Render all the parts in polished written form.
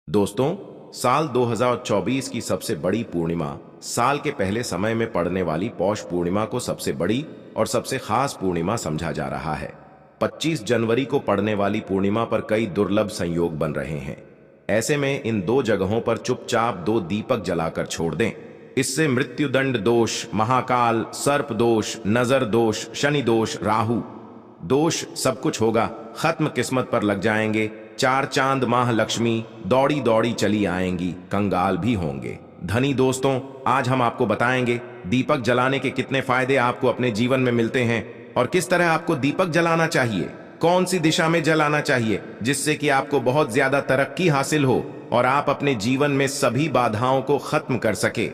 दोस्तों, साल 2024 की सबसे बड़ी पूर्णिमा साल के पहले समय में पड़ने वाली पौष पूर्णिमा को सबसे बड़ी और सबसे खास पूर्णिमा समझा जा रहा है। 25 जनवरी को पड़ने वाली पूर्णिमा पर कई दुर्लभ संयोग बन रहे हैं। ऐसे में इन दो जगहों पर चुपचाप दो दीपक जलाकर छोड़ दें। इससे मृत्युदंड दोष, महाकाल, सर्प दोष, नजर दोष, शनि दोष, राहु दोष सब कुछ होगा खत्म, किस्मत पर लग जाएंगे। चार चांद माह लक्ष्मी दौड़ी दौड़ी चली आएंगी, कंगाल भी होंगे धनी। दोस्तों, आज हम आपको बताएंगे दीपक जलाने के कितने फायदे आपको अपने जीवन में मिलते हैं और किस तरह आपको दीपक जलाना चाहिए, कौन सी दिशा में जलाना चाहिए जिससे कि आपको बहुत ज्यादा तरक्की हासिल हो और आप अपने जीवन में सभी बाधाओं को खत्म कर सके।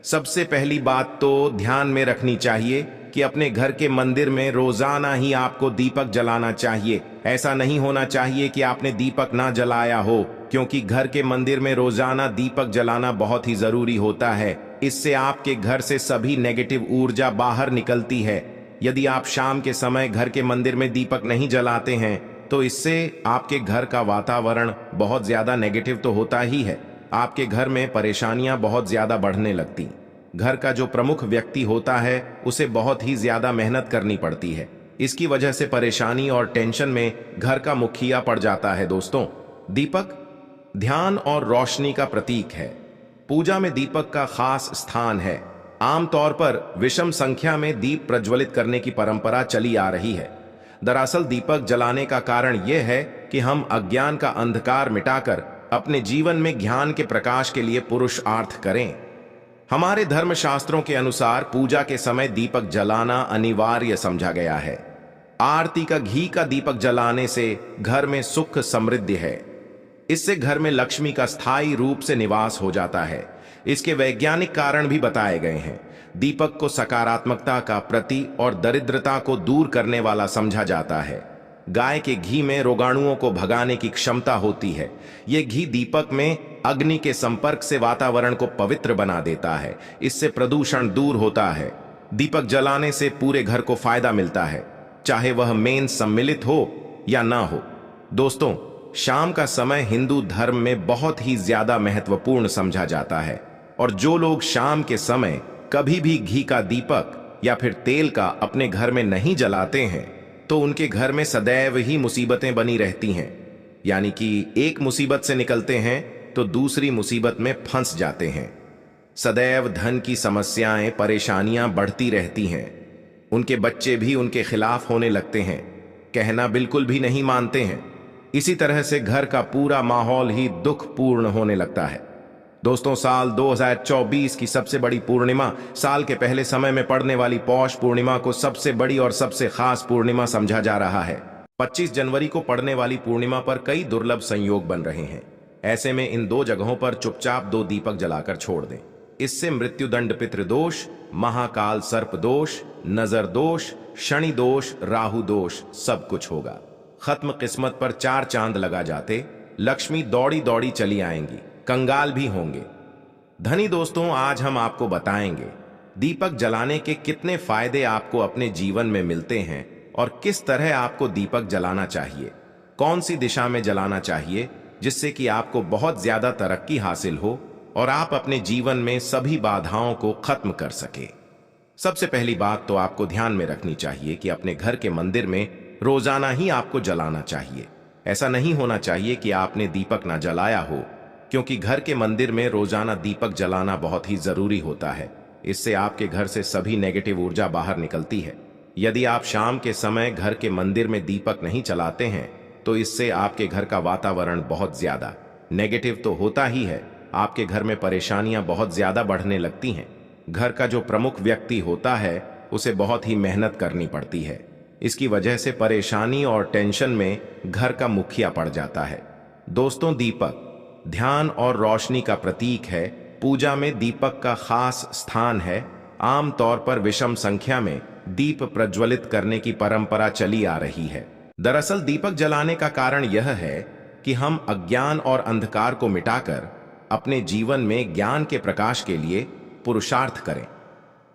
सबसे पहली बात तो ध्यान में रखनी चाहिए कि अपने घर के मंदिर में रोजाना ही आपको दीपक जलाना चाहिए। ऐसा नहीं होना चाहिए कि आपने दीपक ना जलाया हो, क्योंकि घर के मंदिर में रोजाना दीपक जलाना बहुत ही जरूरी होता है। इससे आपके घर से सभी नेगेटिव ऊर्जा बाहर निकलती है। यदि आप शाम के समय घर के मंदिर में दीपक नहीं जलाते हैं तो इससे आपके घर का वातावरण बहुत ज्यादा नेगेटिव तो होता ही है, आपके घर में परेशानियां बहुत ज्यादा बढ़ने लगती। घर का जो प्रमुख व्यक्ति होता है उसे बहुत ही ज्यादा मेहनत करनी पड़ती है। इसकी वजह से परेशानी और टेंशन में घर का मुखिया पड़ जाता है। दोस्तों, दीपक ध्यान और रोशनी का प्रतीक है। पूजा में दीपक का खास स्थान है। आमतौर पर विषम संख्या में दीप प्रज्वलित करने की परंपरा चली आ रही है। दरअसल दीपक जलाने का कारण यह है कि हम अज्ञान का अंधकार मिटाकर अपने जीवन में ज्ञान के प्रकाश के लिए पुरुषार्थ करें। हमारे धर्मशास्त्रों के अनुसार पूजा के समय दीपक जलाना अनिवार्य समझा गया है। आरती का घी का दीपक जलाने से घर में सुख समृद्धि है। इससे घर में लक्ष्मी का स्थायी रूप से निवास हो जाता है। इसके वैज्ञानिक कारण भी बताए गए हैं। दीपक को सकारात्मकता का प्रतीक और दरिद्रता को दूर करने वाला समझा जाता है। गाय के घी में रोगाणुओं को भगाने की क्षमता होती है। यह घी दीपक में अग्नि के संपर्क से वातावरण को पवित्र बना देता है। इससे प्रदूषण दूर होता है। दीपक जलाने से पूरे घर को फायदा मिलता है, चाहे वह मेन सम्मिलित हो या ना हो। दोस्तों, शाम का समय हिंदू धर्म में बहुत ही ज्यादा महत्वपूर्ण समझा जाता है और जो लोग शाम के समय कभी भी घी का दीपक या फिर तेल का अपने घर में नहीं जलाते हैं तो उनके घर में सदैव ही मुसीबतें बनी रहती हैं। यानी कि एक मुसीबत से निकलते हैं तो दूसरी मुसीबत में फंस जाते हैं। सदैव धन की समस्याएं, परेशानियां बढ़ती रहती हैं। उनके बच्चे भी उनके खिलाफ होने लगते हैं, कहना बिल्कुल भी नहीं मानते हैं। इसी तरह से घर का पूरा माहौल ही दुखपूर्ण होने लगता है। दोस्तों, साल 2024 की सबसे बड़ी पूर्णिमा साल के पहले समय में पड़ने वाली पौष पूर्णिमा को सबसे बड़ी और सबसे खास पूर्णिमा समझा जा रहा है। 25 जनवरी को पड़ने वाली पूर्णिमा पर कई दुर्लभ संयोग बन रहे हैं। ऐसे में इन दो जगहों पर चुपचाप दो दीपक जलाकर छोड़ दें। इससे मृत्युदंड, पितृदोष, महाकाल, सर्प दोष, नजर दोष, शनि दोष, राहु दोष सब कुछ होगा खत्म। किस्मत पर चार चांद लगा जाते, लक्ष्मी दौड़ी दौड़ी चली आएंगी, कंगाल भी होंगे धनी। दोस्तों, आज हम आपको बताएंगे दीपक जलाने के कितने फायदे आपको अपने जीवन में मिलते हैं और किस तरह आपको दीपक जलाना चाहिए, कौन सी दिशा में जलाना चाहिए जिससे कि आपको बहुत ज्यादा तरक्की हासिल हो और आप अपने जीवन में सभी बाधाओं को खत्म कर सके। सबसे पहली बात तो आपको ध्यान में रखनी चाहिए कि अपने घर के मंदिर में रोजाना ही आपको जलाना चाहिए। ऐसा नहीं होना चाहिए कि आपने दीपक ना जलाया हो, क्योंकि घर के मंदिर में रोजाना दीपक जलाना बहुत ही जरूरी होता है। इससे आपके घर से सभी नेगेटिव ऊर्जा बाहर निकलती है। यदि आप शाम के समय घर के मंदिर में दीपक नहीं जलाते हैं तो इससे आपके घर का वातावरण बहुत ज्यादा नेगेटिव तो होता ही है, आपके घर में परेशानियां बहुत ज्यादा बढ़ने लगती हैं। घर का जो प्रमुख व्यक्ति होता है उसे बहुत ही मेहनत करनी पड़ती है। इसकी वजह से परेशानी और टेंशन में घर का मुखिया पड़ जाता है। दोस्तों, दीपक ध्यान और रोशनी का प्रतीक है। पूजा में दीपक का खास स्थान है। आमतौर पर विषम संख्या में दीप प्रज्वलित करने की परंपरा चली आ रही है। दरअसल दीपक जलाने का कारण यह है कि हम अज्ञान और अंधकार को मिटाकर अपने जीवन में ज्ञान के प्रकाश के लिए पुरुषार्थ करें।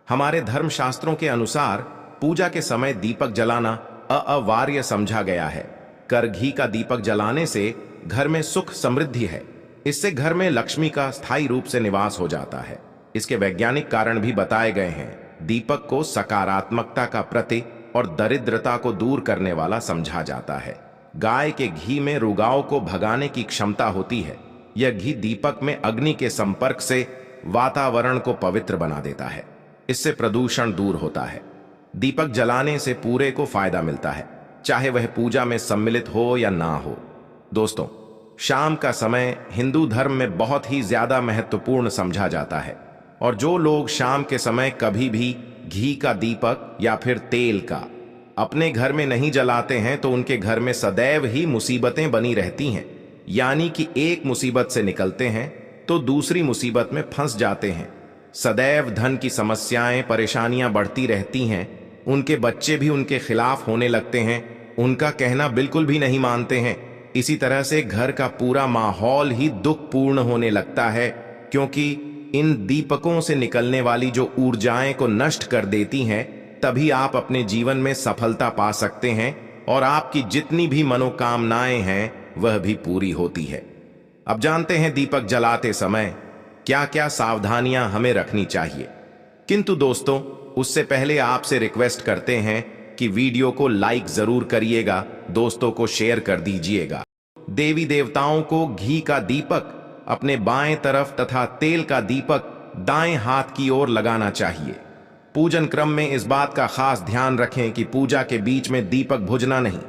हमारे धर्मशास्त्रों के अनुसार पूजा के समय दीपक जलाना अनिवार्य समझा गया है। कर घी का दीपक जलाने से घर में सुख समृद्धि है। इससे घर में लक्ष्मी का स्थायी रूप से निवास हो जाता है। इसके वैज्ञानिक कारण भी बताए गए हैं। दीपक को सकारात्मकता का प्रतीक और दरिद्रता को दूर करने वाला समझा जाता है। गाय के घी में रुगाव को भगाने की क्षमता होती है। यह घी दीपक में अग्नि के संपर्क से वातावरण को पवित्र बना देता है। इससे प्रदूषण दूर होता है। दीपक जलाने से पूरे को फायदा मिलता है, चाहे वह पूजा में सम्मिलित हो या ना हो। दोस्तों, शाम का समय हिंदू धर्म में बहुत ही ज्यादा महत्वपूर्ण समझा जाता है, और जो लोग शाम के समय कभी भी घी का दीपक या फिर तेल का अपने घर में नहीं जलाते हैं तो उनके घर में सदैव ही मुसीबतें बनी रहती हैं। यानी कि एक मुसीबत से निकलते हैं तो दूसरी मुसीबत में फंस जाते हैं। सदैव धन की समस्याएं, परेशानियां बढ़ती रहती हैं। उनके बच्चे भी उनके खिलाफ होने लगते हैं, उनका कहना बिल्कुल भी नहीं मानते हैं। इसी तरह से घर का पूरा माहौल ही दुखपूर्ण होने लगता है, क्योंकि इन दीपकों से निकलने वाली जो ऊर्जाएं को नष्ट कर देती हैं, तभी आप अपने जीवन में सफलता पा सकते हैं और आपकी जितनी भी मनोकामनाएं हैं वह भी पूरी होती है। अब जानते हैं दीपक जलाते समय क्या क्या सावधानियां हमें रखनी चाहिए। किंतु दोस्तों, उससे पहले आपसे रिक्वेस्ट करते हैं कि वीडियो को लाइक जरूर करिएगा, दोस्तों को शेयर कर दीजिएगा। देवी देवताओं को घी का दीपक अपने बाएं तरफ तथा तेल का दीपक दाएं हाथ की ओर लगाना चाहिए। पूजन क्रम में इस बात का खास ध्यान रखें कि पूजा के बीच में दीपक बुझना नहीं।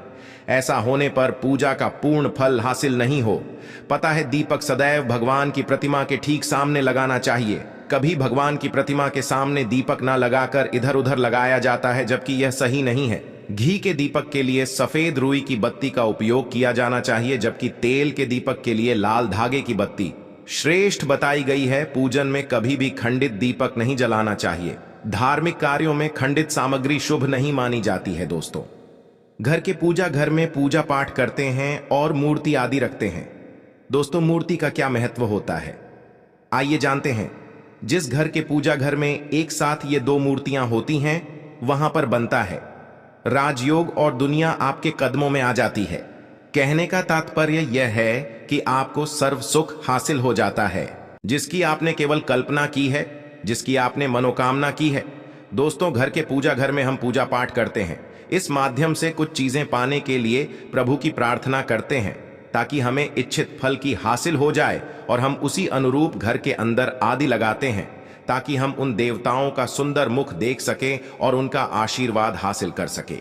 ऐसा होने पर पूजा का पूर्ण फल हासिल नहीं हो। पता है, दीपक सदैव भगवान की प्रतिमा के ठीक सामने लगाना चाहिए। कभी भगवान की प्रतिमा के सामने दीपक ना लगाकर इधर उधर लगाया जाता है, जबकि यह सही नहीं है। घी के दीपक के लिए सफेद रुई की बत्ती का उपयोग किया जाना चाहिए, जबकि तेल के दीपक के लिए लाल धागे की बत्ती श्रेष्ठ बताई गई है। पूजन में कभी भी खंडित दीपक नहीं जलाना चाहिए। धार्मिक कार्यों में खंडित सामग्री शुभ नहीं मानी जाती है। दोस्तों, घर के पूजा घर में पूजा पाठ करते हैं और मूर्ति आदि रखते हैं। दोस्तों, मूर्ति का क्या महत्व होता है, आइए जानते हैं। जिस घर के पूजा घर में एक साथ ये दो मूर्तियां होती हैं, वहां पर बनता है राजयोग और दुनिया आपके कदमों में आ जाती है। कहने का तात्पर्य यह है कि आपको सर्व सुख हासिल हो जाता है, जिसकी आपने केवल कल्पना की है, जिसकी आपने मनोकामना की है। दोस्तों, घर के पूजा घर में हम पूजा पाठ करते हैं। इस माध्यम से कुछ चीजें पाने के लिए प्रभु की प्रार्थना करते हैं, ताकि हमें इच्छित फल की हासिल हो जाए, और हम उसी अनुरूप घर के अंदर आदि लगाते हैं, ताकि हम उन देवताओं का सुंदर मुख देख सकें और उनका आशीर्वाद हासिल कर सके।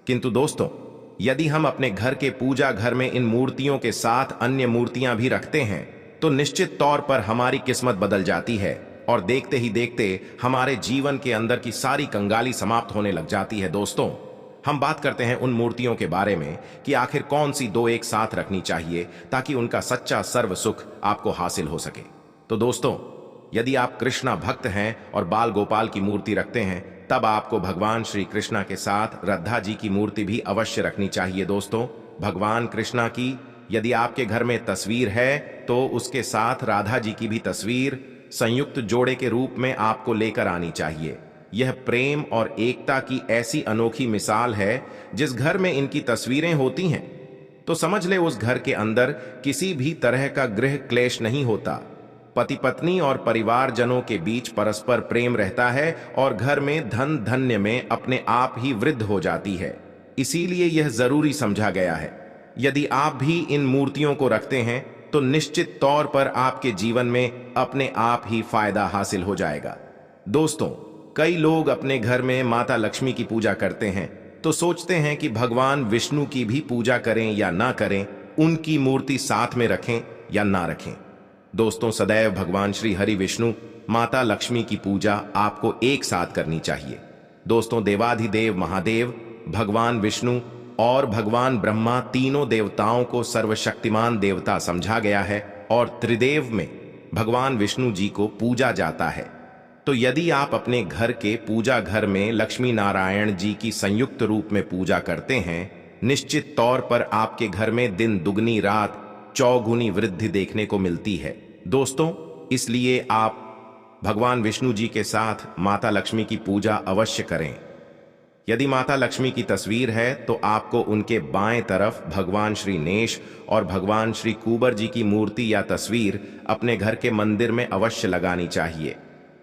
किंतु दोस्तों, यदि हम अपने घर के पूजा घर में इन मूर्तियों के साथ अन्य मूर्तियां भी रखते हैं, तो निश्चित तौर पर हमारी किस्मत बदल जाती है, और देखते ही देखते हमारे जीवन के अंदर की सारी कंगाली समाप्त होने लग जाती है। दोस्तों, हम बात करते हैं उन मूर्तियों के बारे में कि आखिर कौन सी दो एक साथ रखनी चाहिए, ताकि उनका सच्चा सर्व सुख आपको हासिल हो सके। तो दोस्तों, यदि आप कृष्णा भक्त हैं और बाल गोपाल की मूर्ति रखते हैं, तब आपको भगवान श्री कृष्णा के साथ राधा जी की मूर्ति भी अवश्य रखनी चाहिए। दोस्तों, भगवान कृष्णा की यदि आपके घर में तस्वीर है, तो उसके साथ राधा जी की भी तस्वीर संयुक्त जोड़े के रूप में आपको लेकर आनी चाहिए। यह प्रेम और एकता की ऐसी अनोखी मिसाल है। जिस घर में इनकी तस्वीरें होती हैं, तो समझ ले उस घर के अंदर किसी भी तरह का गृह क्लेश नहीं होता। पति पत्नी और परिवारजनों के बीच परस्पर प्रेम रहता है, और घर में धन धन्य में अपने आप ही वृद्धि हो जाती है। इसीलिए यह जरूरी समझा गया है। यदि आप भी इन मूर्तियों को रखते हैं, तो निश्चित तौर पर आपके जीवन में अपने आप ही फायदा हासिल हो जाएगा। दोस्तों, कई लोग अपने घर में माता लक्ष्मी की पूजा करते हैं, तो सोचते हैं कि भगवान विष्णु की भी पूजा करें या ना करें, उनकी मूर्ति साथ में रखें या ना रखें। दोस्तों, सदैव भगवान श्री हरि विष्णु माता लक्ष्मी की पूजा आपको एक साथ करनी चाहिए। दोस्तों, देवाधिदेव महादेव, भगवान विष्णु और भगवान ब्रह्मा तीनों देवताओं को सर्वशक्तिमान देवता समझा गया है, और त्रिदेव में भगवान विष्णु जी को पूजा जाता है। तो यदि आप अपने घर के पूजा घर में लक्ष्मी नारायण जी की संयुक्त रूप में पूजा करते हैं, निश्चित तौर पर आपके घर में दिन दुगनी रात चौगुनी वृद्धि देखने को मिलती है। दोस्तों, इसलिए आप भगवान विष्णु जी के साथ माता लक्ष्मी की पूजा अवश्य करें। यदि माता लक्ष्मी की तस्वीर है तो आपको उनके बाएं तरफ भगवान श्री नेश और भगवान श्री कुबर जी की मूर्ति या तस्वीर अपने घर के मंदिर में अवश्य लगानी चाहिए।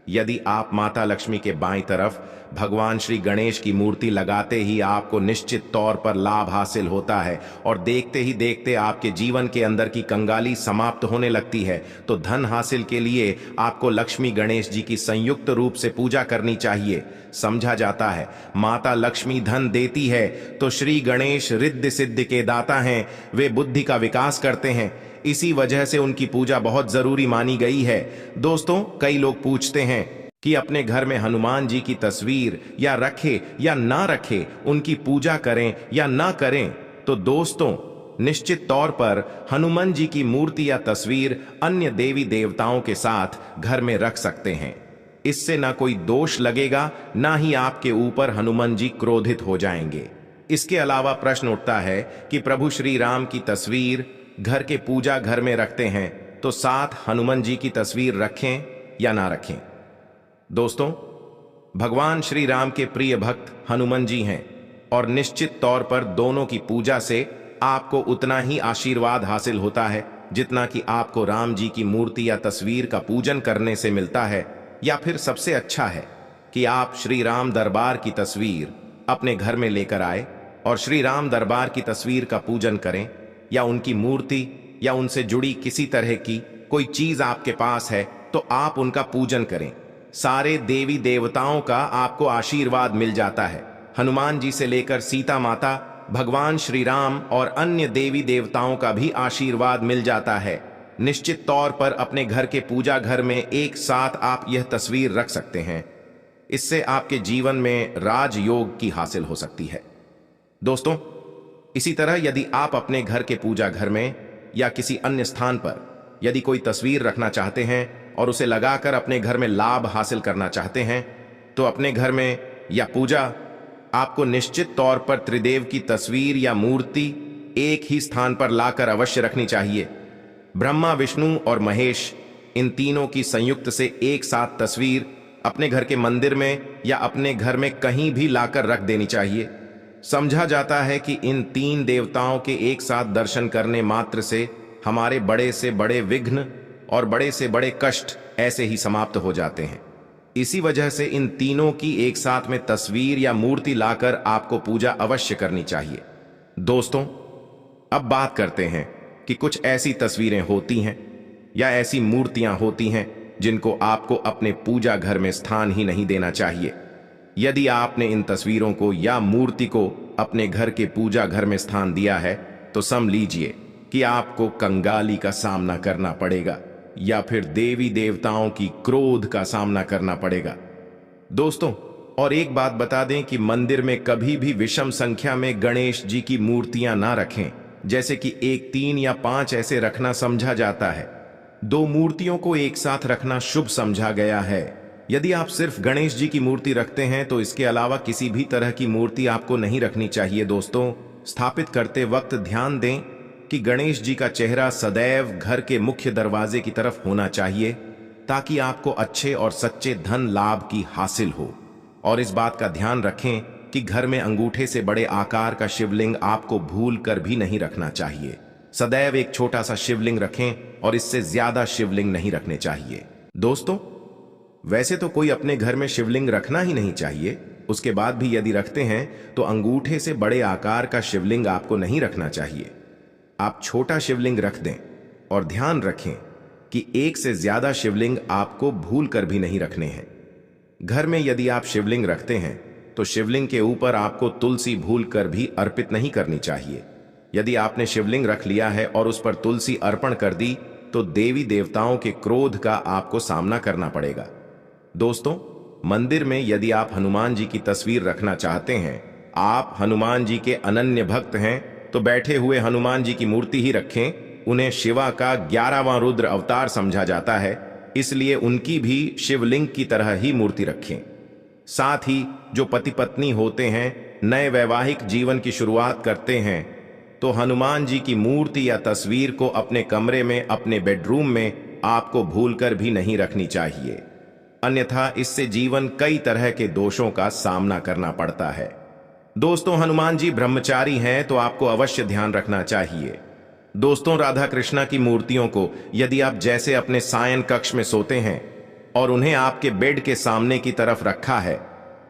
यदि आप माता लक्ष्मी के बाईं तरफ भगवान श्री गणेश की मूर्ति लगाते ही आपको निश्चित तौर पर लाभ हासिल होता है और देखते ही देखते आपके जीवन के अंदर की कंगाली समाप्त होने लगती है, तो धन हासिल के लिए आपको लक्ष्मी गणेश जी की संयुक्त रूप से पूजा करनी चाहिए। समझा जाता है माता लक्ष्मी धन देती है तो श्री गणेश रिद्धि सिद्धि के दाता हैं, वे बुद्धि का विकास करते हैं, इसी वजह से उनकी पूजा बहुत जरूरी मानी गई है। दोस्तों, कई लोग पूछते हैं कि अपने घर में हनुमान जी की तस्वीर या रखे या ना रखे, उनकी पूजा करें या ना करें। तो दोस्तों, निश्चित तौर पर हनुमान जी की मूर्ति या तस्वीर अन्य देवी देवताओं के साथ घर में रख सकते हैं। इससे ना कोई दोष लगेगा, ना ही आपके ऊपर हनुमान जी क्रोधित हो जाएंगे। इसके अलावा प्रश्न उठता है कि प्रभु श्री राम की तस्वीर घर के पूजा घर में रखते हैं तो साथ हनुमान जी की तस्वीर रखें या ना रखें। दोस्तों, भगवान श्री राम के प्रिय भक्त हनुमान जी हैं और निश्चित तौर पर दोनों की पूजा से आपको उतना ही आशीर्वाद हासिल होता है जितना कि आपको राम जी की मूर्ति या तस्वीर का पूजन करने से मिलता है। या फिर सबसे अच्छा है कि आप श्री राम दरबार की तस्वीर अपने घर में लेकर आए और श्री राम दरबार की तस्वीर का पूजन करें, या उनकी मूर्ति या उनसे जुड़ी किसी तरह की कोई चीज आपके पास है तो आप उनका पूजन करें। सारे देवी देवताओं का आपको आशीर्वाद मिल जाता है। हनुमान जी से लेकर सीता माता, भगवान श्री राम और अन्य देवी देवताओं का भी आशीर्वाद मिल जाता है। निश्चित तौर पर अपने घर के पूजा घर में एक साथ आप यह तस्वीर रख सकते हैं। इससे आपके जीवन में राजयोग की हासिल हो सकती है। दोस्तों, इसी तरह यदि आप अपने घर के पूजा घर में या किसी अन्य स्थान पर यदि कोई तस्वीर रखना चाहते हैं और उसे लगाकर अपने घर में लाभ हासिल करना चाहते हैं, तो अपने घर में या पूजा आपको निश्चित तौर पर त्रिदेव की तस्वीर या मूर्ति एक ही स्थान पर लाकर अवश्य रखनी चाहिए। ब्रह्मा, विष्णु और महेश, इन तीनों की संयुक्त से एक साथ तस्वीर अपने घर के मंदिर में या अपने घर में कहीं भी लाकर रख देनी चाहिए। समझा जाता है कि इन तीन देवताओं के एक साथ दर्शन करने मात्र से हमारे बड़े से बड़े विघ्न और बड़े से बड़े कष्ट ऐसे ही समाप्त हो जाते हैं। इसी वजह से इन तीनों की एक साथ में तस्वीर या मूर्ति लाकर आपको पूजा अवश्य करनी चाहिए। दोस्तों, अब बात करते हैं कि कुछ ऐसी तस्वीरें होती हैं या ऐसी मूर्तियां होती हैं जिनको आपको अपने पूजा घर में स्थान ही नहीं देना चाहिए। यदि आपने इन तस्वीरों को या मूर्ति को अपने घर के पूजा घर में स्थान दिया है तो समझ लीजिए कि आपको कंगाली का सामना करना पड़ेगा या फिर देवी देवताओं की क्रोध का सामना करना पड़ेगा। दोस्तों, और एक बात बता दें कि मंदिर में कभी भी विषम संख्या में गणेश जी की मूर्तियां ना रखें, जैसे कि 1, 3 या 5 ऐसे रखना समझा जाता है। 2 मूर्तियों को एक साथ रखना शुभ समझा गया है। यदि आप सिर्फ गणेश जी की मूर्ति रखते हैं तो इसके अलावा किसी भी तरह की मूर्ति आपको नहीं रखनी चाहिए। दोस्तों, स्थापित करते वक्त ध्यान दें कि गणेश जी का चेहरा सदैव घर के मुख्य दरवाजे की तरफ होना चाहिए ताकि आपको अच्छे और सच्चे धन लाभ की हासिल हो। और इस बात का ध्यान रखें कि घर में अंगूठे से बड़े आकार का शिवलिंग आपको भूल कर भी नहीं रखना चाहिए। सदैव एक छोटा सा शिवलिंग रखें और इससे ज्यादा शिवलिंग नहीं रखने चाहिए। दोस्तों, वैसे तो कोई अपने घर में शिवलिंग रखना ही नहीं चाहिए, उसके बाद भी यदि रखते हैं तो अंगूठे से बड़े आकार का शिवलिंग आपको नहीं रखना चाहिए। आप छोटा शिवलिंग रख दें और ध्यान रखें कि एक से ज्यादा शिवलिंग आपको भूल कर भी नहीं रखने हैं। घर में यदि आप शिवलिंग रखते हैं तो शिवलिंग के ऊपर आपको तुलसी भूल कर भी अर्पित नहीं करनी चाहिए। यदि आपने शिवलिंग रख लिया है और उस पर तुलसी अर्पण कर दी तो देवी देवताओं के क्रोध का आपको सामना करना पड़ेगा। दोस्तों, मंदिर में यदि आप हनुमान जी की तस्वीर रखना चाहते हैं, आप हनुमान जी के अनन्य भक्त हैं, तो बैठे हुए हनुमान जी की मूर्ति ही रखें। उन्हें शिवा का 11वां रुद्र अवतार समझा जाता है, इसलिए उनकी भी शिवलिंग की तरह ही मूर्ति रखें। साथ ही जो पति पत्नी होते हैं, नए वैवाहिक जीवन की शुरुआत करते हैं, तो हनुमान जी की मूर्ति या तस्वीर को अपने कमरे में, अपने बेडरूम में आपको भूलकर भी नहीं रखनी चाहिए। अन्यथा इससे जीवन कई तरह के दोषों का सामना करना पड़ता है। दोस्तों, हनुमान जी ब्रह्मचारी हैं तो आपको अवश्य ध्यान रखना चाहिए। दोस्तों, राधा कृष्णा की मूर्तियों को यदि आप जैसे अपने सायन कक्ष में सोते हैं और उन्हें आपके बेड के सामने की तरफ रखा है,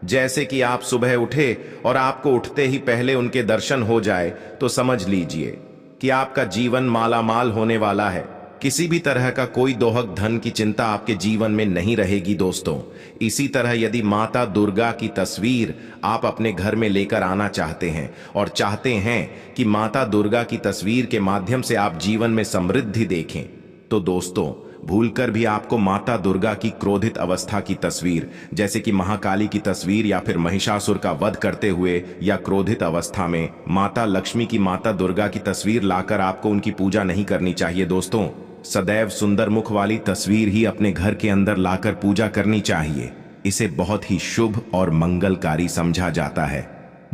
जैसे कि आप सुबह उठे और आपको उठते ही पहले उनके दर्शन हो जाए, तो समझ लीजिए कि आपका जीवन मालामाल होने वाला है। किसी भी तरह का कोई दोहक धन की चिंता आपके जीवन में नहीं रहेगी। दोस्तों, इसी तरह यदि माता दुर्गा की तस्वीर आप अपने घर में लेकर आना चाहते हैं और चाहते हैं कि माता दुर्गा की तस्वीर के माध्यम से आप जीवन में समृद्धि देखें, तो दोस्तों, भूलकर भी आपको माता दुर्गा की क्रोधित अवस्था की तस्वीर, जैसे कि महाकाली की तस्वीर या फिर महिषासुर का वध करते हुए या क्रोधित अवस्था में माता लक्ष्मी की, माता दुर्गा की तस्वीर लाकर आपको उनकी पूजा नहीं करनी चाहिए। दोस्तों, सदैव सुंदर मुख वाली तस्वीर ही अपने घर के अंदर लाकर पूजा करनी चाहिए। इसे बहुत ही शुभ और मंगलकारी समझा जाता है।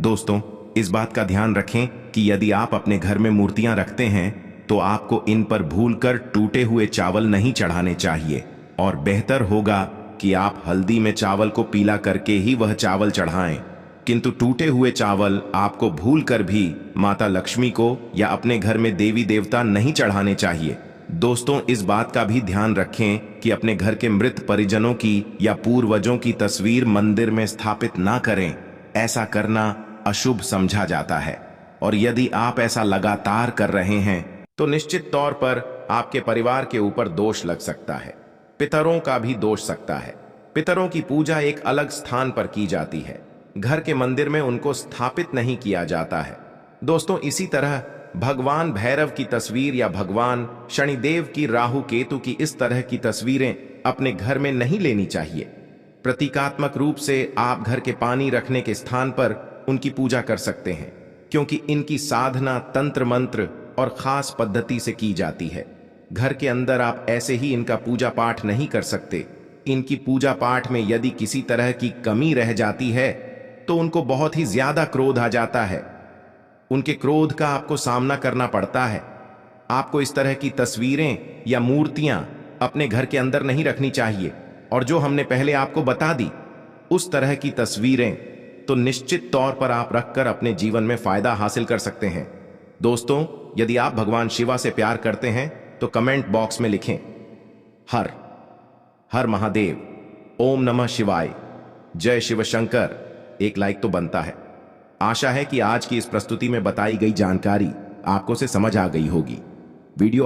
दोस्तों, इस बात का ध्यान रखें कि यदि आप अपने घर में मूर्तियां रखते हैं तो आपको इन पर भूलकर टूटे हुए चावल नहीं चढ़ाने चाहिए, और बेहतर होगा कि आप हल्दी में चावल को पीला करके ही वह चावल चढ़ाएं। किंतु टूटे हुए चावल आपको भूलकर भी माता लक्ष्मी को या अपने घर में देवी देवता नहीं चढ़ाने चाहिए। दोस्तों, इस बात का भी ध्यान रखें कि अपने घर के मृत परिजनों की या पूर्वजों की तस्वीर मंदिर में स्थापित ना करें। ऐसा करना अशुभ समझा जाता है, और यदि आप ऐसा लगातार कर रहे हैं तो निश्चित तौर पर आपके परिवार के ऊपर दोष लग सकता है। पितरों का भी दोष सकता है। पितरों की पूजा एक अलग स्थान पर की जाती है, घर के मंदिर में उनको स्थापित नहीं किया जाता है। दोस्तों, इसी तरह भगवान भैरव की तस्वीर या भगवान शनिदेव की, राहु केतु की इस तरह की तस्वीरें अपने घर में नहीं लेनी चाहिए। प्रतीकात्मक रूप से आप घर के पानी रखने के स्थान पर उनकी पूजा कर सकते हैं, क्योंकि इनकी साधना तंत्र मंत्र और खास पद्धति से की जाती है। घर के अंदर आप ऐसे ही इनका पूजा पाठ नहीं कर सकते। इनकी पूजा पाठ में यदि किसी तरह की कमी रह जाती है तो उनको बहुत ही ज्यादा क्रोध आ जाता है। उनके क्रोध का आपको सामना करना पड़ता है। आपको इस तरह की तस्वीरें या मूर्तियां अपने घर के अंदर नहीं रखनी चाहिए, और जो हमने पहले आपको बता दी उस तरह की तस्वीरें तो निश्चित तौर पर आप रखकर अपने जीवन में फायदा हासिल कर सकते हैं। दोस्तों, यदि आप भगवान शिवा से प्यार करते हैं तो कमेंट बॉक्स में लिखें हर हर महादेव, ओम नमः शिवाय, जय शिव शंकर। एक लाइक तो बनता है। आशा है कि आज की इस प्रस्तुति में बताई गई जानकारी आपको से समझ आ गई होगी। वीडियो